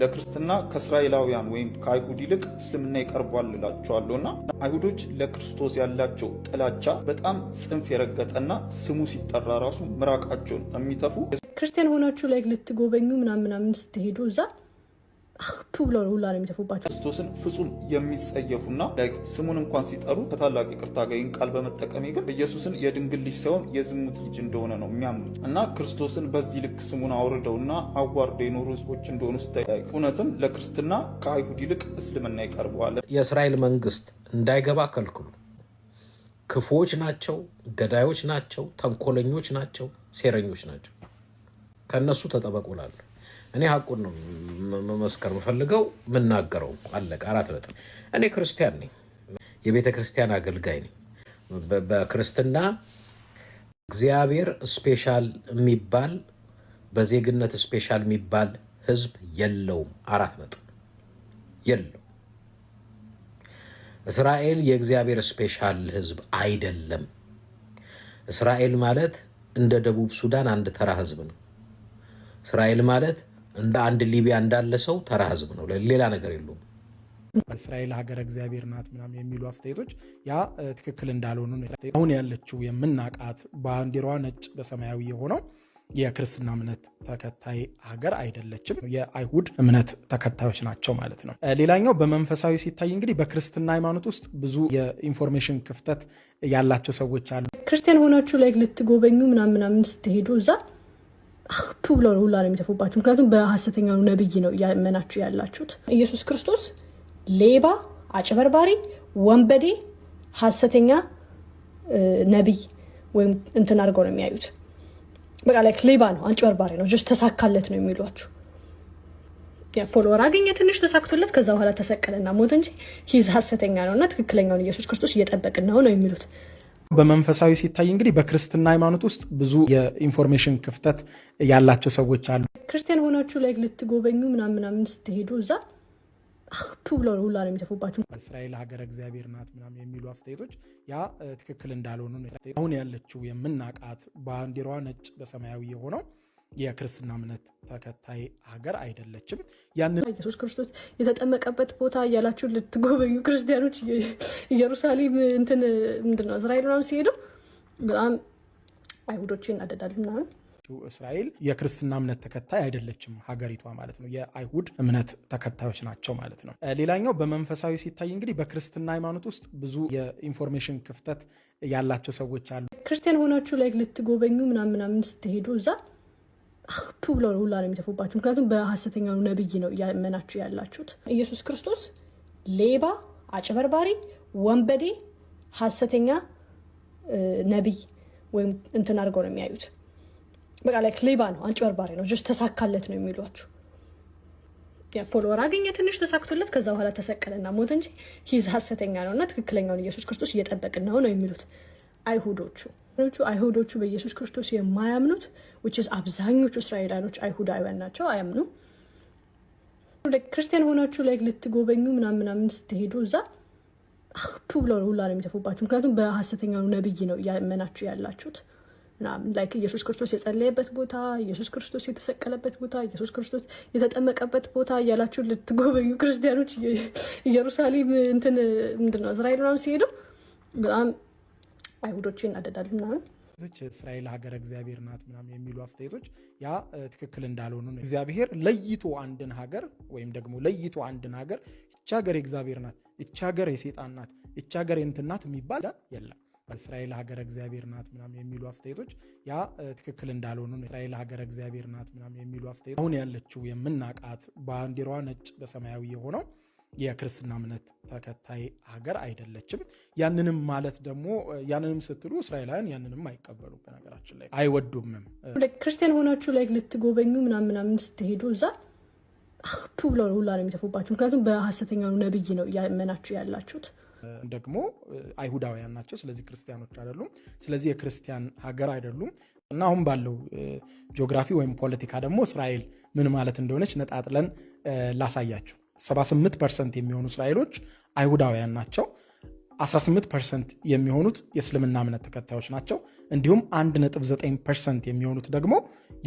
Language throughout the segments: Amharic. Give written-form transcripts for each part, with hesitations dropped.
ለክርስትና ከእስራኤላውያን ወይም ከአይሁድ ይልቅ እስልምና ይቀርባል እላቸዋለሁና አይሁዶች ለክርስቶስ ያላቸው ጥላቻ በጣም ጽንፍ የረገጠና ስሙ ሲጠራ ራሱ ምራቃቸውን የሚተፉ ክርስቲያን ሆናችሁ ላይ ልትጎበኙ ምናምን ስትሄዱ እዛ አክቱ ብለው ሁላ ነው የሚተፉባቸው። ክርስቶስን ፍጹም የሚጸየፉና ስሙን እንኳን ሲጠሩ ከታላቅ ይቅርታ ጋር ይህን ቃል በመጠቀም ግን ኢየሱስን የድንግል ልጅ ሳይሆን የዝሙት ልጅ እንደሆነ ነው የሚያምኑት እና ክርስቶስን በዚህ ልክ ስሙን አውርደውና አዋርደው የኖሩ ህዝቦች እንደሆኑ ስታይ እውነትም ለክርስትና ከአይሁድ ይልቅ እስልምና ይቀርበዋል። የእስራኤል መንግስት እንዳይገባ ከልክሉ። ክፉዎች ናቸው፣ ገዳዮች ናቸው፣ ተንኮለኞች ናቸው፣ ሴረኞች ናቸው። ከነሱ ተጠበቁላሉ። እኔ ሐቁን ነው መመስከር የምፈልገው የምናገረው። አለቀ። 4 ነጥብ። እኔ ክርስቲያን ነኝ፣ የቤተ ክርስቲያን አገልጋይ ነኝ። በክርስትና እግዚአብሔር ስፔሻል የሚባል በዜግነት ስፔሻል የሚባል ህዝብ የለውም። 4 ነጥብ የለው። እስራኤል የእግዚአብሔር ስፔሻል ህዝብ አይደለም። እስራኤል ማለት እንደ ደቡብ ሱዳን አንድ ተራ ህዝብ ነው። እስራኤል ማለት እንደ አንድ ሊቢያ እንዳለ ሰው ተራ ህዝብ ነው። ሌላ ነገር የለውም። እስራኤል ሀገረ እግዚአብሔር ናት ምናምን የሚሉ አስተያየቶች ያ ትክክል እንዳልሆኑ ነው። አሁን ያለችው የምናቃት ባንዲራዋ ነጭ በሰማያዊ የሆነው የክርስትና እምነት ተከታይ ሀገር አይደለችም። የአይሁድ እምነት ተከታዮች ናቸው ማለት ነው። ሌላኛው በመንፈሳዊ ሲታይ እንግዲህ በክርስትና ሃይማኖት ውስጥ ብዙ የኢንፎርሜሽን ክፍተት ያላቸው ሰዎች አሉ። ክርስቲያን ሆናችሁ ላይ ልትጎበኙ ምናምን ስትሄዱ እዛ አክቱ ብለው ሁላ ነው የሚተፉባቸው። ምክንያቱም በሐሰተኛው ነብይ ነው ያመናችሁ ያላችሁት። ኢየሱስ ክርስቶስ ሌባ፣ አጭበርባሪ፣ ወንበዴ፣ ሐሰተኛ ነብይ ወይም እንትን አድርገው ነው የሚያዩት። በቃ ላይ ሌባ ነው፣ አጭበርባሪ ነው፣ ጀስት ተሳካለት ነው የሚሏችሁ። ፎሎወር አገኘ ትንሽ ተሳክቶለት ከዛ በኋላ ተሰቀለና ሞት እንጂ ሂዝ ሐሰተኛ ነውና ትክክለኛውን ኢየሱስ ክርስቶስ እየጠበቅን ነው የሚሉት። በመንፈሳዊ ሲታይ እንግዲህ በክርስትና ሃይማኖት ውስጥ ብዙ የኢንፎርሜሽን ክፍተት ያላቸው ሰዎች አሉ። ክርስቲያን ሆናችሁ ላይ ልትጎበኙ ምናምን ስትሄዱ እዛ አክቱ ብለው ሁላ ነው የሚተፉባቸው። እስራኤል ሀገረ እግዚአብሔር ናት ምናምን የሚሉ አስተያየቶች ያ ትክክል እንዳልሆኑ ነው። አሁን ያለችው የምናቃት ባንዲራዋ ነጭ በሰማያዊ የሆነው የክርስትና እምነት ተከታይ ሀገር አይደለችም። ያንን ኢየሱስ ክርስቶስ የተጠመቀበት ቦታ እያላችሁ ልትጎበኙ ክርስቲያኖች ኢየሩሳሌም እንትን ምንድነው እስራኤል ምናምን ሲሄዱ በጣም አይሁዶች ይናደዳሉ ምናምን። እስራኤል የክርስትና እምነት ተከታይ አይደለችም ሀገሪቷ ማለት ነው። የአይሁድ እምነት ተከታዮች ናቸው ማለት ነው። ሌላኛው በመንፈሳዊ ሲታይ እንግዲህ በክርስትና ሃይማኖት ውስጥ ብዙ የኢንፎርሜሽን ክፍተት ያላቸው ሰዎች አሉ። ክርስቲያን ሆናችሁ ላይ ልትጎበኙ ምናምን ስትሄዱ እዛ አክቱ ብለው ሁላ ነው የሚተፉባቸው። ምክንያቱም በሐሰተኛው ነብይ ነው ያመናችሁ ያላችሁት። ኢየሱስ ክርስቶስ ሌባ፣ አጭበርባሪ፣ ወንበዴ፣ ሐሰተኛ ነብይ ወይም እንትን አድርገው ነው የሚያዩት። በቃ ላይ ሌባ ነው፣ አጭበርባሪ ነው፣ ጀስት ተሳካለት ነው የሚሏችሁ። ፎሎወር አገኘ ትንሽ ተሳክቶለት ከዛ በኋላ ተሰቀለና ሞት እንጂ ሂዝ ሐሰተኛ ነውና ትክክለኛውን ኢየሱስ ክርስቶስ እየጠበቅን ነው የሚሉት አይሁዶቹ በኢየሱስ ክርስቶስ የማያምኑት አብዛኞቹ እስራኤላኖች አይሁዳውያን ናቸው፣ አያምኑ። ክርስቲያን ሆናችሁ ላይ ልትጎበኙ ምናምን ስትሄዱ እዛ አክቱ ብለው ሁላ ነው የሚተፉባቸው። ምክንያቱም በሐሰተኛው ነብይ ነው ያመናችሁ ያላችሁት። ኢየሱስ ክርስቶስ የጸለየበት ቦታ፣ ኢየሱስ ክርስቶስ የተሰቀለበት ቦታ፣ ኢየሱስ ክርስቶስ የተጠመቀበት ቦታ እያላችሁ ልትጎበኙ ክርስቲያኖች ኢየሩሳሌም እንትን ምንድነው እስራኤል ምናምን ሲሄዱ በጣም አይሁዶች ይናደዳሉ ምናምን። እስራኤል ሀገረ እግዚአብሔር ናት ምናምን የሚሉ አስተያየቶች ያ ትክክል እንዳልሆኑ ነው። እግዚአብሔር ለይቶ አንድን ሀገር ወይም ደግሞ ለይቶ አንድን ሀገር እቺ ሀገር የእግዚአብሔር ናት፣ እቺ ሀገር የሰይጣን ናት፣ እቺ ሀገር የእንትን ናት የሚባል የለም። እስራኤል ሀገረ እግዚአብሔር ናት ምናምን የሚሉ አስተያየቶች ያ ትክክል እንዳልሆኑ ነው። እስራኤል ሀገረ እግዚአብሔር ናት ምናምን የሚሉ አስተያየቶች አሁን ያለችው የምናቃት ባንዲራዋ ነጭ በሰማያዊ የሆነው የክርስትና እምነት ተከታይ ሀገር አይደለችም። ያንንም ማለት ደግሞ ያንንም ስትሉ እስራኤላውያን ያንንም አይቀበሉ፣ በነገራችን ላይ አይወዱምም። ክርስቲያን ሆናችሁ ላይ ልትጎበኙ ምናምን ስትሄዱ እዛ አክቱ ብለው ሁላ ነው የሚተፉባቸው። ምክንያቱም በሐሰተኛው ነብይ ነው ያመናችሁ ያላችሁት። ደግሞ አይሁዳውያን ናቸው፣ ስለዚህ ክርስቲያኖች አይደሉም። ስለዚህ የክርስቲያን ሀገር አይደሉም። እና አሁን ባለው ጂኦግራፊ ወይም ፖለቲካ ደግሞ እስራኤል ምን ማለት እንደሆነች ነጣጥለን ላሳያችሁ። 78% የሚሆኑ እስራኤሎች አይሁዳውያን ናቸው። 18% የሚሆኑት የእስልምና እምነት ተከታዮች ናቸው። እንዲሁም 1.9% የሚሆኑት ደግሞ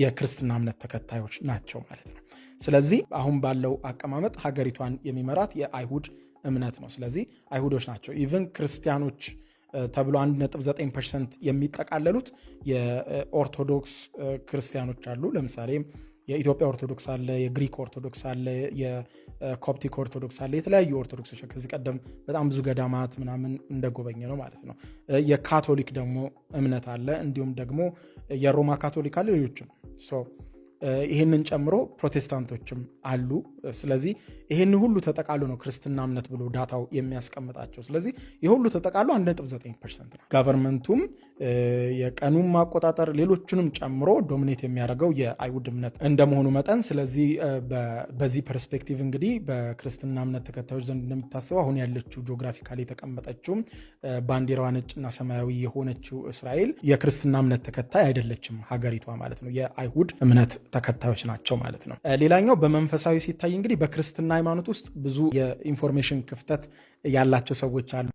የክርስትና እምነት ተከታዮች ናቸው ማለት ነው። ስለዚህ አሁን ባለው አቀማመጥ ሀገሪቷን የሚመራት የአይሁድ እምነት ነው። ስለዚህ አይሁዶች ናቸው። ኢቭን ክርስቲያኖች ተብሎ 1.9% የሚጠቃለሉት የኦርቶዶክስ ክርስቲያኖች አሉ። ለምሳሌ የኢትዮጵያ ኦርቶዶክስ አለ፣ የግሪክ ኦርቶዶክስ አለ፣ የኮፕቲክ ኦርቶዶክስ አለ። የተለያዩ ኦርቶዶክሶች ከዚህ ቀደም በጣም ብዙ ገዳማት ምናምን እንደጎበኘ ነው ማለት ነው። የካቶሊክ ደግሞ እምነት አለ፣ እንዲሁም ደግሞ የሮማ ካቶሊክ አለ፣ ሌሎችም ይህንን ጨምሮ ፕሮቴስታንቶችም አሉ። ስለዚህ ይህን ሁሉ ተጠቃሉ ነው ክርስትና እምነት ብሎ ዳታው የሚያስቀምጣቸው። ስለዚህ ይህ ሁሉ ተጠቃሉ 1.9% ነው። ጋቨርንመንቱም የቀኑን ማቆጣጠር ሌሎቹንም ጨምሮ ዶሚኔት የሚያደርገው የአይሁድ እምነት እንደመሆኑ መጠን ስለዚህ በዚህ ፐርስፔክቲቭ እንግዲህ በክርስትና እምነት ተከታዮች ዘንድ እንደሚታሰበው አሁን ያለችው ጂኦግራፊካሊ የተቀመጠችው ባንዲራዋ ነጭና ሰማያዊ የሆነችው እስራኤል የክርስትና እምነት ተከታይ አይደለችም ሀገሪቷ ማለት ነው። የአይሁድ እምነት ተከታዮች ናቸው ማለት ነው። ሌላኛው በመንፈሳዊ ሲታይ እንግዲህ በክርስትና ሃይማኖት ውስጥ ብዙ የኢንፎርሜሽን ክፍተት ያላቸው ሰዎች አሉ።